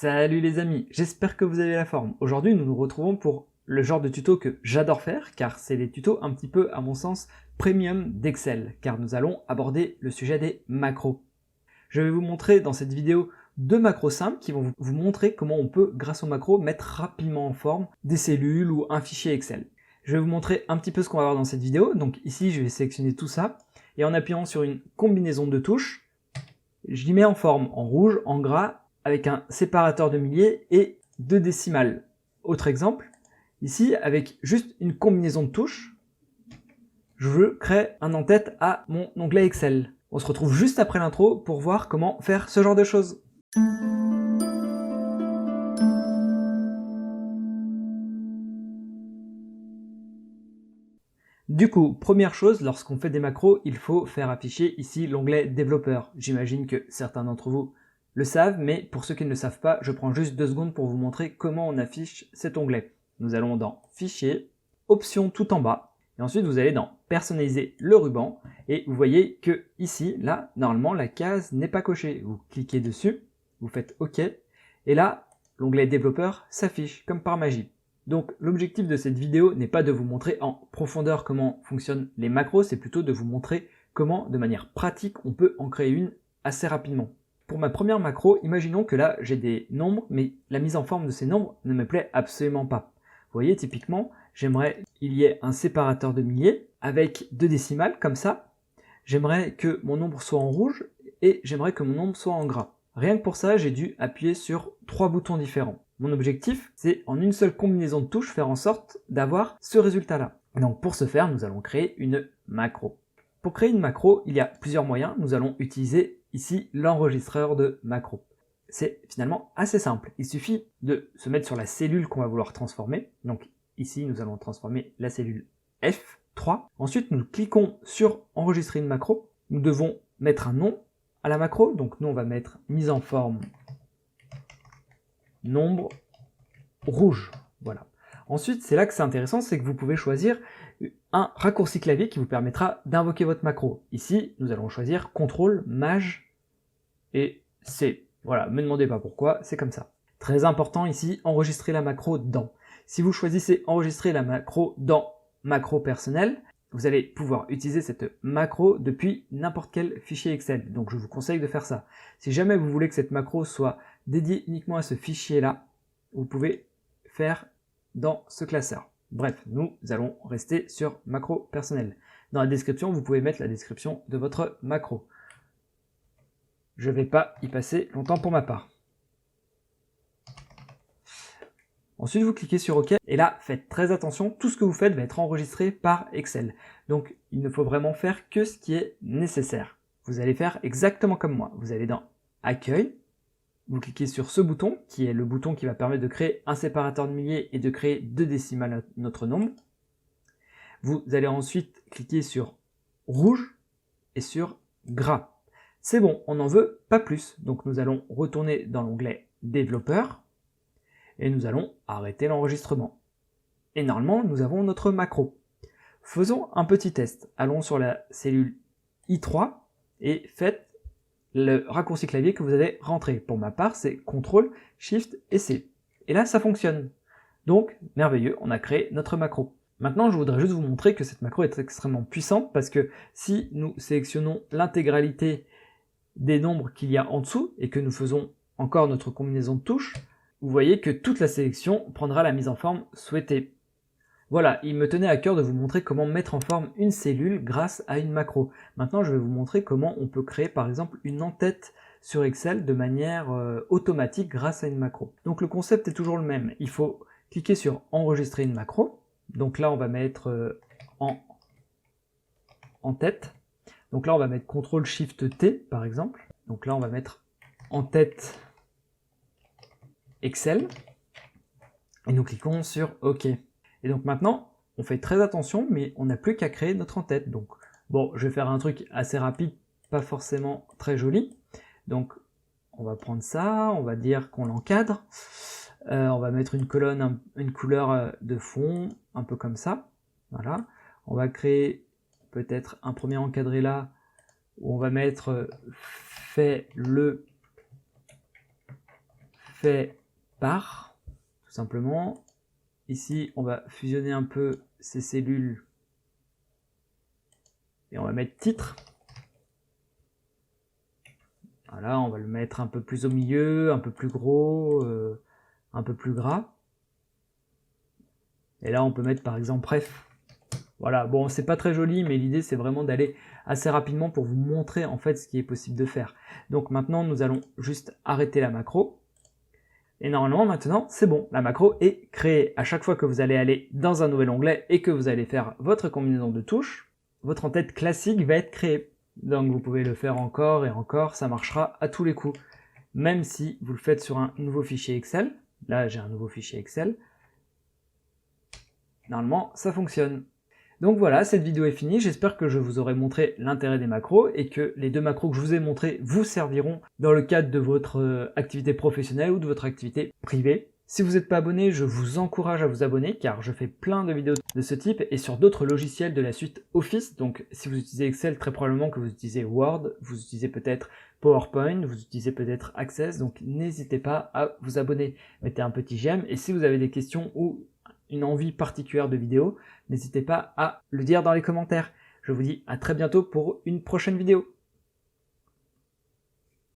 Salut les amis, j'espère que vous avez la forme. Aujourd'hui nous nous retrouvons pour le genre de tuto que j'adore faire, car c'est les tutos un petit peu, à mon sens, premium d'Excel, car nous allons aborder le sujet des macros. Je vais vous montrer dans cette vidéo deux macros simples qui vont vous montrer comment on peut, grâce aux macros, mettre rapidement en forme des cellules ou un fichier Excel. Je vais vous montrer un petit peu ce qu'on va voir dans cette vidéo, donc ici je vais sélectionner tout ça, et en appuyant sur une combinaison de touches, je l'y mets en forme, en rouge, en gras, avec un séparateur de milliers et deux décimales. Autre exemple, ici avec juste une combinaison de touches, je crée un en-tête à mon onglet Excel. On se retrouve juste après l'intro pour voir comment faire ce genre de choses. Du coup, première chose, lorsqu'on fait des macros, il faut faire afficher ici l'onglet développeur. J'imagine que certains d'entre vous le savent, mais pour ceux qui ne le savent pas, je prends juste 2 secondes pour vous montrer comment on affiche cet onglet. Nous allons dans Fichier, Options tout en bas, et ensuite vous allez dans Personnaliser le ruban, et vous voyez que ici, là, normalement, la case n'est pas cochée. Vous cliquez dessus, vous faites OK, et là, l'onglet développeur s'affiche comme par magie. Donc l'objectif de cette vidéo n'est pas de vous montrer en profondeur comment fonctionnent les macros, c'est plutôt de vous montrer comment, de manière pratique, on peut en créer une assez rapidement. Pour ma première macro, imaginons que là j'ai des nombres, mais la mise en forme de ces nombres ne me plaît absolument pas. Vous voyez, typiquement, j'aimerais qu'il y ait un séparateur de milliers avec 2 décimales, comme ça. J'aimerais que mon nombre soit en rouge et j'aimerais que mon nombre soit en gras. Rien que pour ça, j'ai dû appuyer sur 3 boutons différents. Mon objectif, c'est en une seule combinaison de touches faire en sorte d'avoir ce résultat-là. Donc pour ce faire, nous allons créer une macro. Pour créer une macro, il y a plusieurs moyens. Nous allons utiliser ici l'enregistreur de macro. C'est finalement assez simple. Il suffit de se mettre sur la cellule qu'on va vouloir transformer. Donc ici, nous allons transformer la cellule F3. Ensuite, nous cliquons sur enregistrer une macro. Nous devons mettre un nom à la macro. Donc nous, on va mettre mise en forme nombre rouge. Voilà. Ensuite, c'est là que c'est intéressant, c'est que vous pouvez choisir un raccourci clavier qui vous permettra d'invoquer votre macro. Ici, nous allons choisir CTRL, MAJ et C. Voilà, ne me demandez pas pourquoi, c'est comme ça. Très important ici, enregistrer la macro dans. Si vous choisissez enregistrer la macro dans macro personnel, vous allez pouvoir utiliser cette macro depuis n'importe quel fichier Excel. Donc je vous conseille de faire ça. Si jamais vous voulez que cette macro soit dédiée uniquement à ce fichier-là, vous pouvez faire dans ce classeur. Bref, nous allons rester sur macro personnel. Dans la description, vous pouvez mettre la description de votre macro. Je ne vais pas y passer longtemps pour ma part. Ensuite, vous cliquez sur OK, et là, faites très attention, tout ce que vous faites va être enregistré par Excel. Donc, il ne faut vraiment faire que ce qui est nécessaire. Vous allez faire exactement comme moi. Vous allez dans Accueil, vous cliquez sur ce bouton, qui est le bouton qui va permettre de créer un séparateur de milliers et de créer 2 décimales à notre nombre. Vous allez ensuite cliquer sur rouge et sur gras. C'est bon, on n'en veut pas plus. Donc nous allons retourner dans l'onglet développeur et nous allons arrêter l'enregistrement. Et normalement, nous avons notre macro. Faisons un petit test. Allons sur la cellule I3 et faites le raccourci clavier que vous avez rentré. Pour ma part, c'est CTRL, SHIFT et C. Et là, ça fonctionne. Donc, merveilleux, on a créé notre macro. Maintenant, je voudrais juste vous montrer que cette macro est extrêmement puissante parce que si nous sélectionnons l'intégralité des nombres qu'il y a en dessous et que nous faisons encore notre combinaison de touches, vous voyez que toute la sélection prendra la mise en forme souhaitée. Voilà, il me tenait à cœur de vous montrer comment mettre en forme une cellule grâce à une macro. Maintenant, je vais vous montrer comment on peut créer par exemple une en-tête sur Excel de manière automatique grâce à une macro. Donc le concept est toujours le même. Il faut cliquer sur enregistrer une macro. Donc là, on va mettre en tête. Donc là, on va mettre CTRL-SHIFT-T par exemple. Donc là, on va mettre en tête Excel. Et nous cliquons sur OK. Et donc maintenant, on fait très attention, mais on n'a plus qu'à créer notre en-tête. Donc bon, je vais faire un truc assez rapide, pas forcément très joli. Donc on va prendre ça, on va dire qu'on l'encadre. On va mettre une colonne, une couleur de fond, un peu comme ça. Voilà. On va créer peut-être un premier encadré là, où on va mettre fait fait par, tout simplement. Ici, on va fusionner un peu ces cellules et on va mettre titre. Voilà, on va le mettre un peu plus au milieu, un peu plus gros, un peu plus gras. Et là, on peut mettre par exemple ref. Voilà, bon, c'est pas très joli, mais l'idée, c'est vraiment d'aller assez rapidement pour vous montrer en fait ce qui est possible de faire. Donc maintenant, nous allons juste arrêter la macro. Et normalement, maintenant, c'est bon. La macro est créée. À chaque fois que vous allez aller dans un nouvel onglet et que vous allez faire votre combinaison de touches, votre en-tête classique va être créée. Donc vous pouvez le faire encore et encore, ça marchera à tous les coups. Même si vous le faites sur un nouveau fichier Excel, là j'ai un nouveau fichier Excel, normalement ça fonctionne. Donc voilà, cette vidéo est finie, j'espère que je vous aurai montré l'intérêt des macros et que les deux macros que je vous ai montrés vous serviront dans le cadre de votre activité professionnelle ou de votre activité privée. Si vous n'êtes pas abonné, je vous encourage à vous abonner car je fais plein de vidéos de ce type et sur d'autres logiciels de la suite Office. Donc si vous utilisez Excel, très probablement que vous utilisez Word, vous utilisez peut-être PowerPoint, vous utilisez peut-être Access, donc n'hésitez pas à vous abonner. Mettez un petit j'aime et si vous avez des questions ou une envie particulière de vidéo, n'hésitez pas à le dire dans les commentaires. Je vous dis à très bientôt pour une prochaine vidéo.